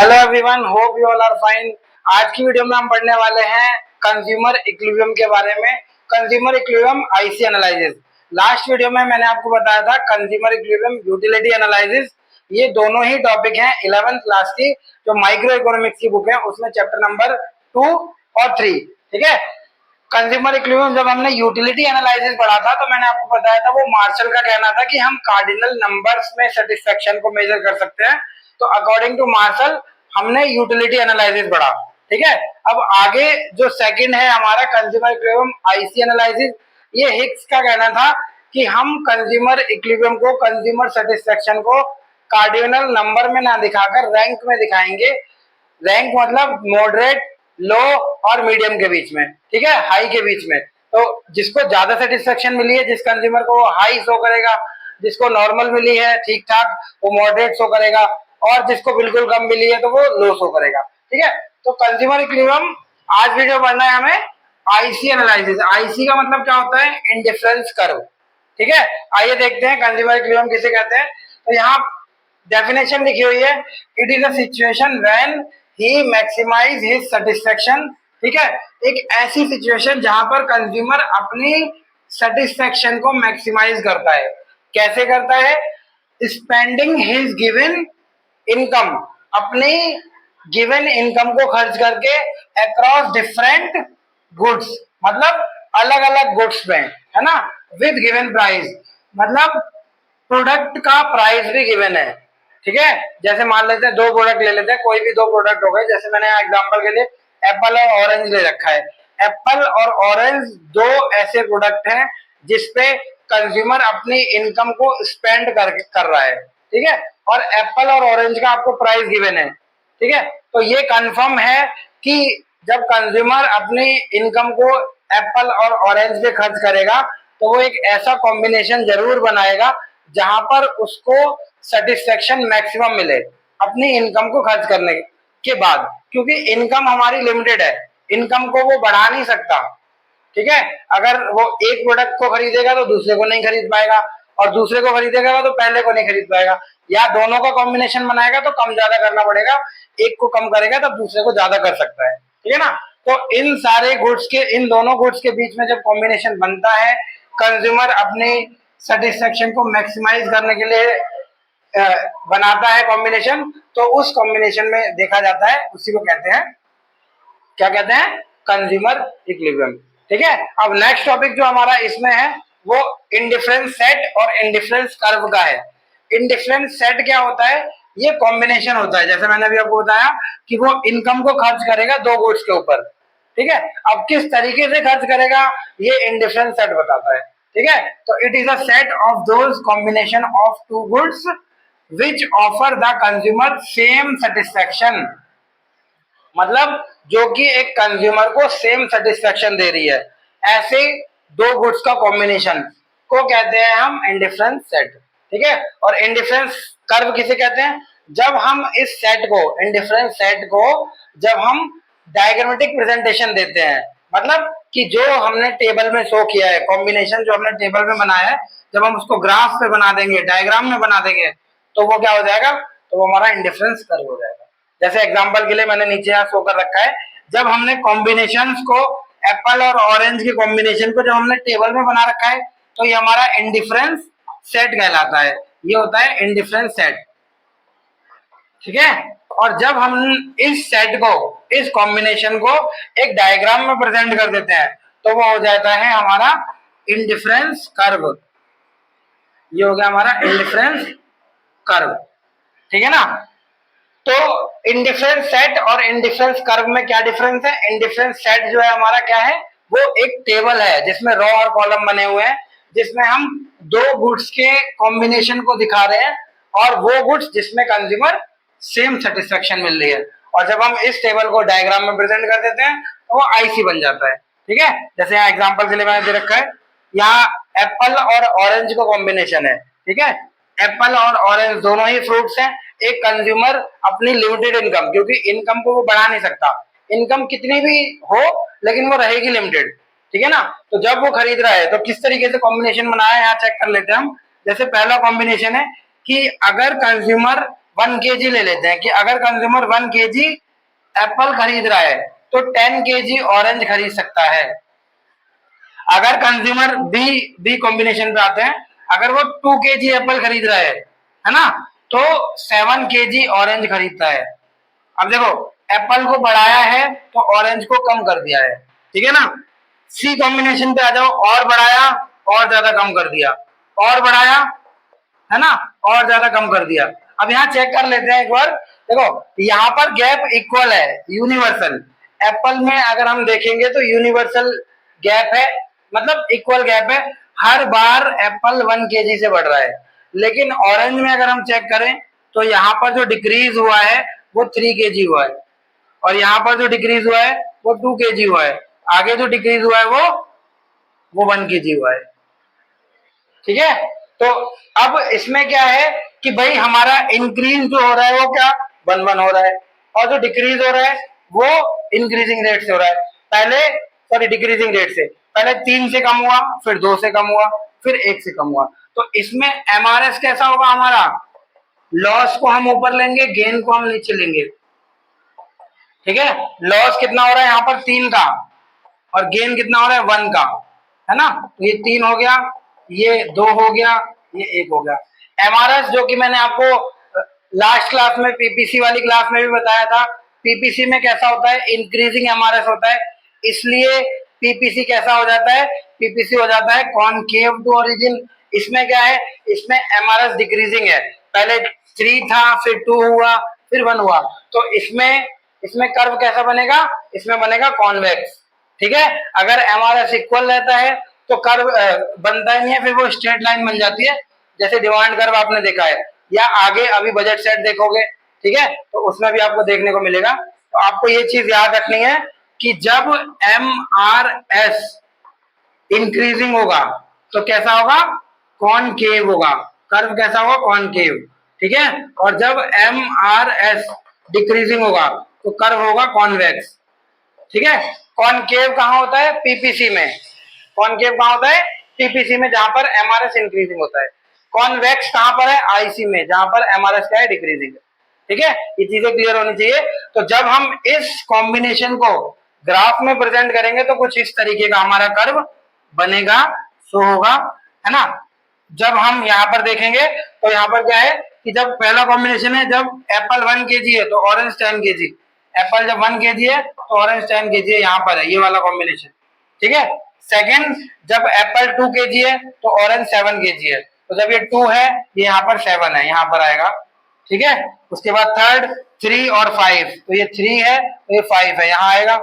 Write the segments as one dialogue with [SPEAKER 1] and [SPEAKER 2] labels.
[SPEAKER 1] Hello everyone, hope you all are fine. आज की video में हम पढ़ने वाले हैं कंज्यूमर इक्विलिब्रियम के बारे में। Consumer equilibrium IC analysis. Last video में मैंने आपको बताया था कंज्यूमर इक्विलिब्रियम यूटिलिटी एनालिसिस। ये दोनों ही टॉपिक हैं 11th क्लास की जो माइक्रो इकोनॉमिक्स की बुक है उसमें चैप्टर नंबर 2 और 3। ठीक है। कंज्यूमर इक्विलिब्रियम जब हमने यूटिलिटी एनालिसिस पढ़ा था तो मैंने आपको बताया था वो मार्शल का कहना था कि हम कार्डिनल नंबर्स में सेटिस्फेक्शन को मेजर कर सकते हैं। तो अकॉर्डिंग टू मार्शल हमने यूटिलिटी एनालिसिस पढ़ा। ठीक है। अब आगे जो सेकंड है हमारा कंज्यूमर इक्विलिब्रियम आईसी एनालिसिस। ये हिक्स का कहना था कि हम कंज्यूमर इक्विलिब्रियम को, कंज्यूमर सेटिस्फेक्शन को कार्डिनल नंबर में ना दिखाकर रैंक में दिखाएंगे। रैंक मतलब मॉडरेट, लो और मीडियम के बीच में। ठीक है, हाई के बीच में। तो जिसको ज्यादा सेटिस्फेक्शन मिली है जिस कंज्यूमर को, वो हाई शो करेगा। जिसको नॉर्मल मिली है, ठीक ठाक, वो मॉडरेट शो करेगा। और जिसको बिल्कुल कम मिली है तो वो लो शो करेगा। ठीक है। तो कंज्यूमर इक्विलिब्रियम आज वीडियो पढ़ना है हमें आईसी एनालिसिस। आईसी का मतलब क्या होता है? Indifference curve. ठीक है। आइए देखते हैं कंज्यूमर इक्विलिब्रियम किसे कहते हैं। तो यहाँ डेफिनेशन लिखी हुई है, it is a situation when he maximize his satisfaction. ठीक है। एक ऐसी सिचुएशन जहां पर कंज्यूमर अपनी सेटिस्फेक्शन को मैक्सिमाइज करता है। कैसे करता है? स्पेंडिंग हिज गिवन इनकम, अपनी गिवन इनकम को खर्च करके अक्रॉस डिफरेंट गुड्स, मतलब अलग अलग गुड्स में, है ना, विद गिवन प्राइस, मतलब प्रोडक्ट का प्राइस भी गिवन है। ठीक है। जैसे मान लेते हैं दो प्रोडक्ट ले लेते हैं, कोई भी दो प्रोडक्ट हो गए। जैसे मैंने एग्जांपल के लिए एप्पल और ऑरेंज ले रखा है। एप्पल और ऑरेंज दो ऐसे प्रोडक्ट हैं जिसपे कंज्यूमर अपनी इनकम को स्पेंड कर रहा है। ठीक है। और एप्पल और ऑरेंज का आपको प्राइस गिवन है। ठीक है। तो ये कंफर्म है कि जब कंज्यूमर अपनी इनकम को एप्पल और ऑरेंज पे खर्च करेगा तो वो एक ऐसा कॉम्बिनेशन जरूर बनाएगा जहां पर उसको सेटिस्फेक्शन मैक्सिमम मिले अपनी इनकम को खर्च करने के बाद। क्योंकि इनकम हमारी लिमिटेड है, इनकम को वो बढ़ा नहीं सकता। ठीक है। अगर वो एक प्रोडक्ट को खरीदेगा तो दूसरे को नहीं खरीद पाएगा, और दूसरे को खरीदेगा तो पहले को नहीं खरीद पाएगा। या दोनों का कॉम्बिनेशन बनाएगा तो कम ज्यादा करना पड़ेगा, एक को कम करेगा तो दूसरे को ज्यादा कर सकता है। ठीक है ना। तो इन सारे गुड्स के, इन दोनों गुड्स के बीच में जब कॉम्बिनेशन बनता है, कंज्यूमर अपनी सेटिस्फेक्शन को मैक्सिमाइज करने के लिए बनाता है कॉम्बिनेशन, तो उस कॉम्बिनेशन में देखा जाता है, उसी को कहते हैं, क्या कहते हैं? Consumer equilibrium. ठीक है। अब नेक्स्ट टॉपिक जो हमारा इसमें है वो इंडिफरेंस सेट और इंडिफरेंस कर्व का है। इंडिफरेंस सेट क्या होता है? ये कॉम्बिनेशन होता है, जैसे मैंने अभी आपको बताया कि वो इनकम को खर्च करेगा दो गुड्स के ऊपर। ठीक है। अब किस तरीके से खर्च करेगा ये इंडिफरेंस सेट बताता है। ठीक है। तो it is a set of those combination of two goods which offer the consumer same satisfaction, मतलब जो कि एक कंज्यूमर को सेम सेटिस्फेक्शन दे रही है। ऐसे दो गुड्स का कॉम्बिनेशन को कहते हैं हम इंडिफरेंस सेट। ठीक है। और इंडिफरेंस कर्व किसे कहते हैं? जब हम इस सेट को, इंडिफरेंस सेट को, जब हम डायग्रामेटिक प्रेजेंटेशन देते हैं, मतलब कि जो हमने टेबल में शो किया है, कॉम्बिनेशन जो हमने टेबल में बनाया है, जब हम उसको ग्राफ पे बना देंगे, डायग्राम में बना देंगे, तो वो क्या हो जाएगा? तो वो हमारा इंडिफरेंस कर्व हो जाएगा। जैसे एग्जांपल के लिए मैंने नीचे यहाँ शो कर रखा है, जब हमने कॉम्बिनेशंस को, एप्पल और ऑरेंज के कॉम्बिनेशन को जब हमने टेबल में बना रखा है, तो ये हमारा इंडिफरेंस सेट कहलाता है। ये होता है इंडिफरेंस सेट। ठीक है। और जब हम इस सेट को, इस कॉम्बिनेशन को एक डायग्राम में प्रेजेंट कर देते हैं तो वो हो जाता है हमारा इंडिफरेंस कर्व। ये हो गया हमारा इंडिफरेंस कर्व। ठीक है ना। तो इंडिफरेंस सेट और इंडिफरेंस कर्व में क्या डिफरेंस है? इंडिफरेंस सेट जो है हमारा क्या है? वो एक टेबल है जिसमें रो और कॉलम बने हुए हैं, जिसमें हम दो गुड्स के कॉम्बिनेशन को दिखा रहे हैं, और वो गुड्स जिसमें कंज्यूमर सेम सेटिस्फेक्शन मिल रही है। और जब हम इस टेबल को डायग्राम में प्रेजेंट कर देते हैं तो वो आईसी बन जाता है। ठीक है। जैसे यहाँ एग्जाम्पल के लिए मैंने दे रखा है, यहाँ एप्पल और ऑरेंज का कॉम्बिनेशन है। ठीक है। एप्पल और ऑरेंज दोनों ही फ्रूट्स हैं। एक कंज्यूमर अपनी लिमिटेड इनकम, क्योंकि इनकम को वो बढ़ा नहीं सकता, इनकम कितनी भी हो लेकिन वो रहेगी लिमिटेड। ठीक है ना। तो जब वो खरीद रहा है तो किस तरीके से कॉम्बिनेशन बनाया है यहाँ चेक कर लेते हैं हम। जैसे पहला कॉम्बिनेशन है कि अगर कंज्यूमर 1 kg ले लेते हैं कि अगर कंज्यूमर 1 kg एप्पल खरीद रहा है तो 10 kg ऑरेंज खरीद सकता है। अगर कंज्यूमर बी कॉम्बिनेशन पे आते हैं, अगर वो 2 kg एप्पल खरीद रहा है ना, तो 7 kg ऑरेंज खरीदता है। अब देखो, एप्पल को बढ़ाया है तो ऑरेंज को कम कर दिया है, ठीक है ना। सी कॉम्बिनेशन पे आ जाओ, और बढ़ाया और ज्यादा कम कर दिया, और बढ़ाया है ना, और ज्यादा कम कर दिया। अब यहाँ चेक कर लेते हैं एक बार। देखो, यहाँ पर गैप इक्वल है, यूनिवर्सल। एप्पल में अगर हम देखेंगे तो यूनिवर्सल गैप है, मतलब इक्वल गैप है, हर बार एप्पल 1 kg से बढ़ रहा है। लेकिन ऑरेंज में अगर हम चेक करें तो यहाँ पर जो डिक्रीज हुआ है वो 3 kg हुआ है, और यहाँ पर जो डिक्रीज हुआ है वो 2 kg हुआ है, आगे जो डिक्रीज हुआ है वो 1 kg हुआ है, ठीक है। तो अब इसमें क्या है कि भाई हमारा इंक्रीज जो हो रहा है वो क्या 1 हो रहा है, और जो डिक्रीज हो रहा है वो इंक्रीजिंग रेट से हो रहा है। पहले सॉरी डिक्रीजिंग रेट से, पहले 3 से कम हुआ, फिर 2 से कम हुआ, फिर 1 से कम हुआ। तो इसमें एमआरएस कैसा होगा हमारा, लॉस को हम ऊपर लेंगे, गेन को हम नीचे लेंगे, ठीक है। लॉस कितना हो रहा है यहाँ पर 3 का, और गेन कितना हो रहा है 1 का, है ना। तो ये 3 हो गया, ये 2 हो गया, ये 1 हो गया। एमआरएस जो कि मैंने आपको लास्ट क्लास में पीपीसी वाली क्लास में भी बताया था, पीपीसी में कैसा होता है, इंक्रीजिंग एमआरएस होता है, इसलिए पीपीसी कैसा हो जाता है, पीपीसी हो जाता है कॉनकेव टू ओरिजिन। इसमें क्या है, इसमें एमआरएस डिक्रीजिंग है, पहले 3 था, फिर 2 हुआ, फिर 1 हुआ। तो इसमें इसमें कर्व कैसा बनेगा, इसमें बनेगा कॉन्वेक्स, ठीक है। अगर एमआरएस इक्वल रहता है तो कर्व बनता ही नहीं है, फिर वो स्ट्रेट लाइन बन जाती है, जैसे डिमांड कर्व आपने देखा है, या आगे अभी बजट सेट देखोगे, ठीक है, तो उसमें भी आपको देखने को मिलेगा। तो आपको ये चीज याद रखनी है कि जब एमआरएस इंक्रीजिंग होगा तो कैसा होगा, कॉनकेव होगा, कर्व कैसा होगा, कॉनकेव, ठीक है। और जब एमआरएस डिक्रीजिंग होगा तो कर्व होगा कॉन्वेक्स, ठीक है। कॉनकेव कहां होता है, पीपीसी में। कॉनकेव कहां होता है, पीपीसी में, जहां पर एमआरएस इंक्रीजिंग होता है। कॉन्वेक्स कहां पर है, आईसी में, जहां पर एमआरएस का है, डिक्रीजिंग है, ठीक है। ये चीजें क्लियर होनी चाहिए। तो जब हम इस कॉम्बिनेशन को ग्राफ में प्रेजेंट करेंगे तो कुछ इस तरीके का हमारा कर्व बनेगा, शो होगा, है ना। जब हम यहाँ पर देखेंगे तो यहाँ पर क्या है कि जब पहला कॉम्बिनेशन है, जब एप्पल 1 kg है तो ऑरेंज 10 kg, एप्पल जब 1 kg है तो ऑरेंज 10 kg है, यहाँ पर है ये वाला कॉम्बिनेशन, ठीक है। सेकेंड, जब एप्पल 2 kg है तो ऑरेंज 7 kg है, तो जब ये 2 है, ये यहाँ पर 7 है, यहाँ पर आएगा, ठीक है। उसके बाद थर्ड 3 और 5, तो ये 3 है तो ये 5 है, यहाँ आएगा,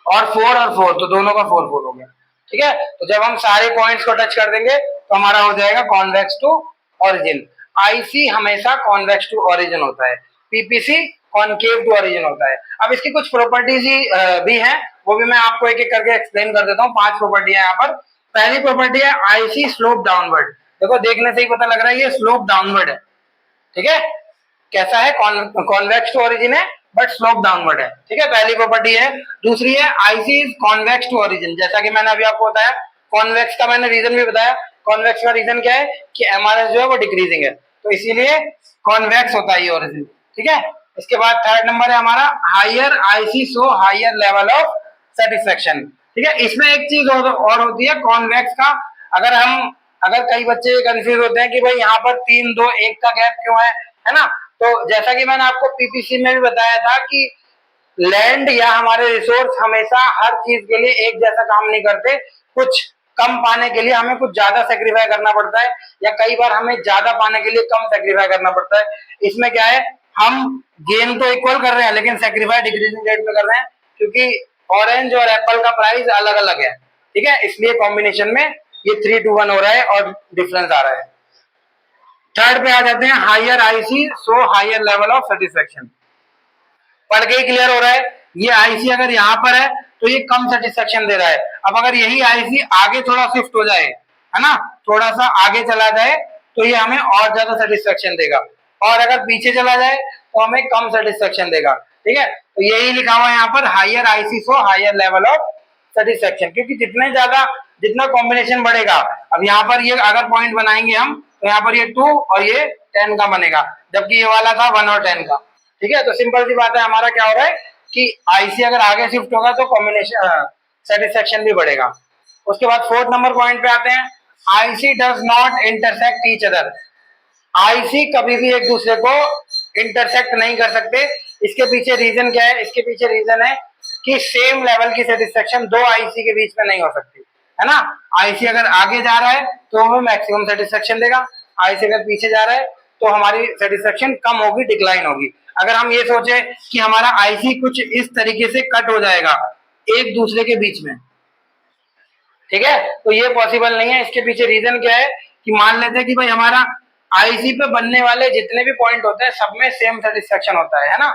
[SPEAKER 1] और 4 और 4, तो दोनों का 4 4 हो गया, ठीक है। तो जब हम सारे पॉइंट्स को टच कर देंगे तो हमारा हो जाएगा कॉन्वेक्स टू ओरिजिन। आईसी हमेशा कॉन्वेक्स टू ओरिजिन होता है, पीपीसी कॉनकेव टू ओरिजिन होता है। अब इसकी कुछ प्रॉपर्टीज भी हैं, वो भी मैं आपको एक एक करके एक्सप्लेन कर देता हूँ। 5 प्रॉपर्टी है यहाँ पर। पहली प्रॉपर्टी है आईसी स्लोप डाउनवर्ड। देखो, देखने से ही पता लग रहा है ये स्लोप डाउनवर्ड है, ठीक है। कैसा है, कॉन्वेक्स टू ओरिजिन है बट स्लोप डाउनवर्ड है, ठीक है, पहली प्रॉपर्टी है। दूसरी है IC is convex to origin, जैसा कि मैंने अभी आपको बताया। कॉन्वेक्स का मैंने रीजन भी बताया। कॉन्वेक्स का रीजन क्या है कि एमआरएस जो है वो डिक्रीजिंग है, तो इसीलिए कॉन्वेक्स होता है ये ओरिजिन, ठीक है। इसके बाद थर्ड नंबर है हमारा higher IC show higher level of satisfaction, ठीक है। इसमें एक चीज और होती है कॉन्वेक्स का, अगर कई बच्चे कंफ्यूज होते हैं कि भाई यहाँ पर 3 2 1 का गैप क्यों है ना। तो जैसा कि मैंने आपको पीपीसी में भी बताया था कि लैंड या हमारे रिसोर्स हमेशा हर चीज के लिए एक जैसा काम नहीं करते, कुछ कम पाने के लिए हमें कुछ ज्यादा सेक्रीफाई करना पड़ता है, या कई बार हमें ज्यादा पाने के लिए कम सेक्रीफाई करना पड़ता है। इसमें क्या है, हम गेन तो इक्वल कर रहे हैं लेकिन सेक्रीफाई डिक्रीजिंग रेट में कर रहे हैं, क्योंकि ऑरेंज और एप्पल का प्राइस अलग अलग है, ठीक है। इसलिए कॉम्बिनेशन में ये 3 to 1 हो रहा है और डिफरेंस आ रहा है। थर्ड पे आ जाते हैं higher IC so higher level of satisfaction. पढ़ के ही क्लियर हो रहा है, ये आईसी अगर यहाँ पर है तो ये कम सेटिस्फेक्शन दे रहा है। अब अगर यही आईसी आगे थोड़ा शिफ्ट हो जाए, है ना, थोड़ा सा आगे चला जाए तो ये हमें और ज्यादा सेटिस्फेक्शन देगा, और अगर पीछे चला जाए तो हमें कम सेटिस्फेक्शन देगा, ठीक है। तो यही लिखा हुआ है यहाँ पर higher IC so higher level of satisfaction, क्योंकि जितना कॉम्बिनेशन बढ़ेगा, अब यहाँ पर ये अगर पॉइंट बनाएंगे हम तो यहाँ पर ये 2 और ये 10 का बनेगा, जबकि ये वाला था 1 और 10 का। ठीक है, तो सिंपल सी बात है, हमारा क्या हो रहा है कि आईसी अगर आगे शिफ्ट होगा तो कॉम्बिनेशन सेटिस्फेक्शन भी बढ़ेगा। उसके बाद 4th नंबर पॉइंट पे आते हैं, IC does not intersect each other. IC कभी भी एक दूसरे को इंटरसेक्ट नहीं कर सकते। इसके पीछे रीजन क्या है? इसके पीछे रीजन है कि सेम लेवल की सेटिस्फेक्शन दो आईसी के बीच में नहीं हो सकती, है ना। आईसी अगर आगे जा रहा है तो हमें मैक्सिमम सेटिस्फेक्शन देगा, आईसी अगर पीछे जा रहा है तो हमारी सेटिस्फेक्शन कम होगी, डिक्लाइन होगी। अगर हम ये सोचे कि हमारा आईसी कुछ इस तरीके से कट हो जाएगा एक दूसरे के बीच में, ठीक है, तो ये पॉसिबल नहीं है। इसके पीछे रीजन क्या है कि मान लेते हैं कि भाई हमारा आईसी पे बनने वाले जितने भी पॉइंट होते हैं सब में सेम सेटिस्फेक्शन होता है ना।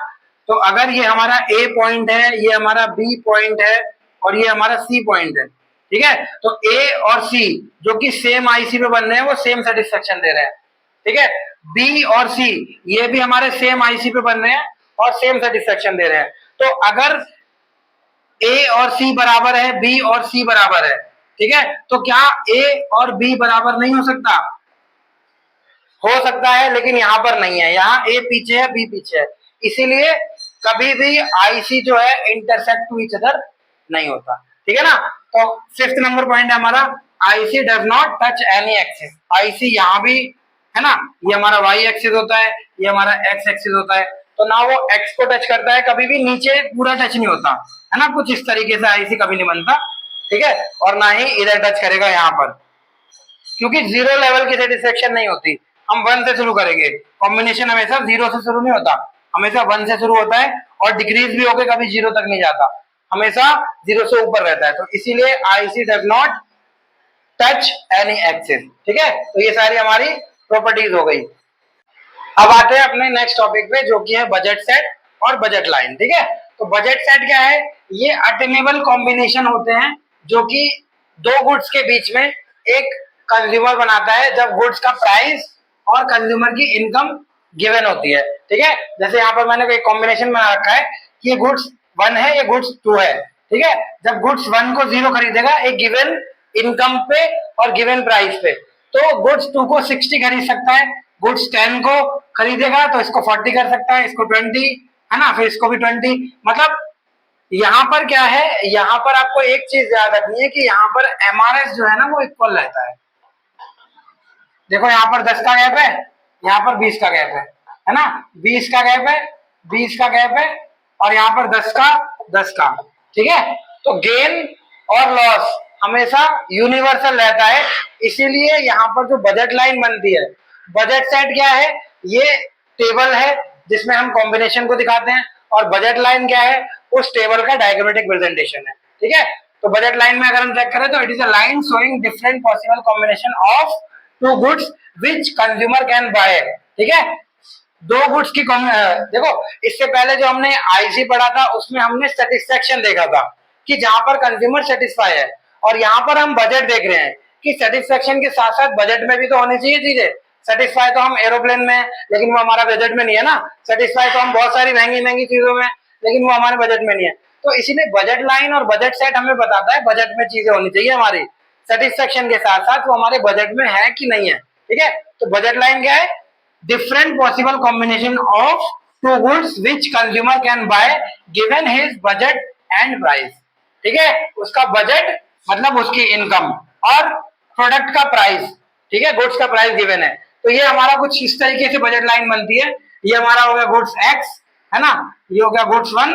[SPEAKER 1] तो अगर ये हमारा ए पॉइंट है, ये हमारा बी पॉइंट है और ये हमारा सी पॉइंट है, ठीक है, तो ए और सी जो कि सेम आईसी पे बन रहे हैं वो सेम सेटिस्फेक्शन दे रहे हैं, ठीक है। बी और सी ये भी हमारे सेम आईसी पे बन रहे हैं और सेम सेटिस्फेक्शन दे रहे हैं। तो अगर ए और सी बराबर है, बी और सी बराबर है, ठीक है, तो क्या ए और बी बराबर नहीं हो सकता? हो सकता है, लेकिन यहां पर नहीं है, यहाँ ए पीछे है, बी पीछे है, इसीलिए कभी भी आईसी जो है इंटरसेक्ट टू ईच अदर नहीं होता, ठीक है ना। तो 5th नंबर पॉइंट है हमारा, IC does not touch any axis. IC यहाँ भी है ना, ये हमारा वाई एक्सिस होता है, ये हमारा एक्स एक्सिस होता है, तो ना वो एक्स को टच करता है, कभी भी नीचे पूरा टच नहीं होता है ना, कुछ इस तरीके से आईसी कभी नहीं बनता, ठीक है, और ना ही इधर टच करेगा यहाँ पर, क्योंकि जीरो लेवल की सेटिस्फेक्शन नहीं होती। हम 1 से शुरू करेंगे, कॉम्बिनेशन हमेशा 0 से शुरू नहीं होता, हमेशा 1 से शुरू होता है और डिक्रीज भी होकर कभी 0 तक नहीं जाता, हमेशा 0 से ऊपर रहता है। तो इसीलिए IC does not touch any axis, ठीक है। तो ये सारी हमारी प्रॉपर्टीज हो गई। अब आते हैं अपने नेक्स्ट टॉपिक पे जो कि है बजट सेट और बजट लाइन, ठीक है। तो बजट सेट क्या है? ये अटेनेबल कॉम्बिनेशन होते हैं जो कि दो गुड्स के बीच में एक कंज्यूमर बनाता है जब गुड्स का प्राइस और कंज्यूमर की इनकम गिवन होती है, ठीक है। जैसे यहाँ पर मैंने एक कॉम्बिनेशन बना रखा है कि ये गुड्स 1 है, ये गुड्स 2 है, ठीक है। जब गुड्स 1 को 0 खरीदेगा एक गिवन इनकम पे और गिवन प्राइस पे, तो गुड्स 2 को 60 खरीद सकता है, गुड्स 10 को खरीदेगा तो इसको 40 कर सकता है, इसको 20, है ना, फिर इसको भी 20। मतलब यहाँ पर क्या है, यहाँ पर आपको एक चीज याद रखनी है कि यहाँ पर एमआरएस जो है ना वो इक्वल रहता है। देखो यहाँ पर 10 का गैप है, यहाँ पर 20 का गैप है ना, 20 का गैप है, 20 का गैप है और यहाँ पर 10 का 10 का, ठीक है। तो गेन और लॉस हमेशा यूनिवर्सल रहता है, इसीलिए यहाँ पर जो बजट लाइन बनती है, बजट सेट क्या है, ये टेबल है जिसमें हम कॉम्बिनेशन को दिखाते हैं, और बजट लाइन क्या है, उस टेबल का डायग्रामेटिक प्रेजेंटेशन है, ठीक है। तो बजट लाइन में अगर हम चेक करें तो it is a line showing different possible combination of two goods which consumer can buy, ठीक है। दो गुड्स की देखो, इससे पहले जो हमने आईसी पढ़ा था उसमें हमने सेटिस्फेक्शन देखा था कि जहां पर कंज्यूमर सेटिस्फाई है, और यहाँ पर हम बजट देख रहे हैं कि सेटिस्फेक्शन के साथ साथ बजट में भी तो होनी चाहिए चीजें। सेटिस्फाई तो हम एरोप्लेन में है लेकिन वो हमारा बजट में नहीं है ना, सेटिस्फाई तो हम बहुत सारी महंगी महंगी चीजों में लेकिन वो हमारे बजट में नहीं है। तो इसीलिए बजट लाइन और बजट सेट हमें बताता है बजट में चीजें होनी चाहिए हमारी, सेटिस्फेक्शन के साथ साथ वो हमारे बजट में है कि नहीं है, ठीक है। तो बजट लाइन क्या है, different possible combination of two goods which consumer can buy given his budget and price, ठीक है। उसका बजट मतलब उसकी इनकम और प्रोडक्ट का प्राइस, ठीक है, गुड्स का प्राइस गिवन है। तो ये हमारा कुछ इस तरीके से बजट लाइन बनती है। ये हमारा हो गया गुड्स एक्स, है ना, ये हो गया गुड्स 1,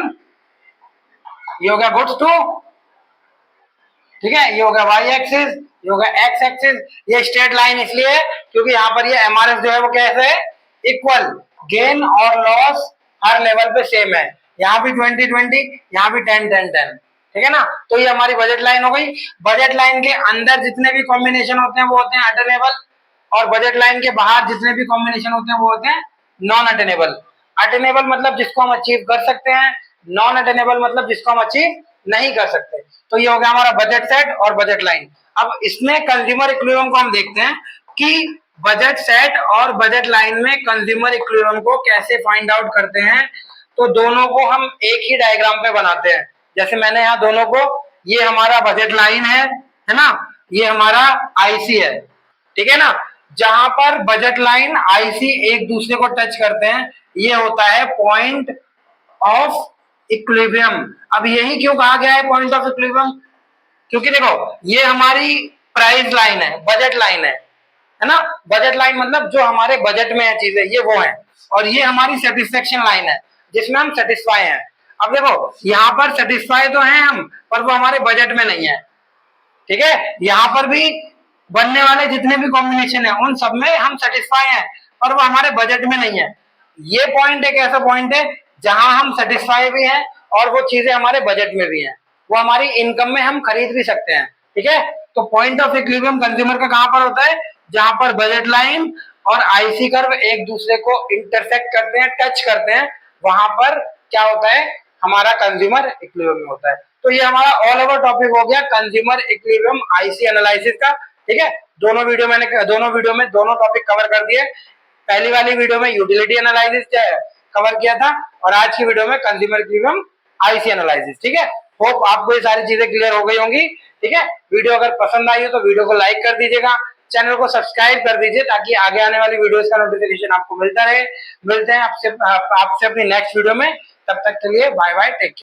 [SPEAKER 1] ये हो गया गुड्स 2, ठीक है, ये हो गया वाई एक्सिस, ये हो गया एक्स एक्सिस। ये स्ट्रेट लाइन इसलिए है क्योंकि यहाँ पर ये एमआरएफ जो है वो कैसे है, इक्वल, गेन और लॉस हर लेवल पे सेम है, यहाँ भी 20-20, यहाँ भी 10-10-10, ठीक है ना। तो ये हमारी बजट लाइन हो गई। बजट लाइन के अंदर जितने भी कॉम्बिनेशन होते हैं वो होते हैं अटेनेबल, और बजट लाइन के बाहर जितने भी कॉम्बिनेशन होते हैं वो होते हैं नॉन अटेनेबल। अटेनेबल मतलब जिसको हम अचीव कर सकते हैं, नॉन अटेनेबल मतलब जिसको हम अचीव नहीं कर सकते। तो ये हो गया हमारा बजट सेट और बजट लाइन। अब इसमें कंज्यूमर इक्विलिब्रियम को हम देखते हैं कि बजट सेट और बजट लाइन में कंज्यूमर इक्विलिब्रियम को कैसे फाइंड आउट करते हैं। तो दोनों को हम एक ही डायग्राम पे बनाते हैं, जैसे मैंने यहाँ दोनों को, ये हमारा बजट लाइन है ना, ये हमारा आईसी है, ठीक है ना। जहां पर बजट लाइन आईसी एक दूसरे को टच करते हैं, ये होता है पॉइंट ऑफ इक्विलिब्रियम। अब यही क्यों कहा गया है पॉइंट ऑफ इक्विलिब्रियम? क्योंकि देखो ये हमारी प्राइस लाइन है, बजट लाइन है ना। बजट लाइन मतलब जो हमारे बजट में है चीजें, ये वो है। और ये हमारी सेटिस्फेक्शन लाइन है जिसमें हम सेटिस्फाई हैं। अब देखो यहाँ पर सेटिस्फाई तो हैं हम, पर वो हमारे बजट में नहीं है, ठीक है। यहाँ पर भी बनने वाले जितने भी कॉम्बिनेशन है उन सब में हम सेटिस्फाई हैं, पर वो हमारे बजट में नहीं है। ये पॉइंट एक ऐसा पॉइंट है जहां हम सेटिस्फाई भी हैं और वो चीजें हमारे बजट में भी हैं, वो हमारी इनकम में हम खरीद भी सकते हैं, ठीक है। तो पॉइंट ऑफ इक्विलिब्रियम कंज्यूमर का कहां पर होता है? जहां पर बजट लाइन और आईसी कर्व एक दूसरे को इंटरसेक्ट करते हैं, टच करते हैं, वहां पर क्या होता है? हमारा कंज्यूमर इक्विलिब्रियम में होता है। तो ये हमारा ऑल ओवर टॉपिक हो गया कंज्यूमर इक्विलिब्रियम आईसी एनालिसिस का, ठीक है। दोनों वीडियो में दोनों टॉपिक कवर कर दिए। पहली वाली वीडियो में यूटिलिटी एनालिसिस कवर किया था और आज की वीडियो में कंज्यूमर इक्विलिब्रियम आईसी एनालिसिस, ठीक है। होप आपको ये सारी चीजें क्लियर हो गई होंगी, ठीक है। वीडियो अगर पसंद आई हो तो वीडियो को लाइक कर दीजिएगा, चैनल को सब्सक्राइब कर दीजिए ताकि आगे आने वाली वीडियोस का नोटिफिकेशन आपको मिलता रहे। मिलते हैं आपसे अपनी नेक्स्ट वीडियो में, तब तक के लिए बाय बाय, टेक केयर।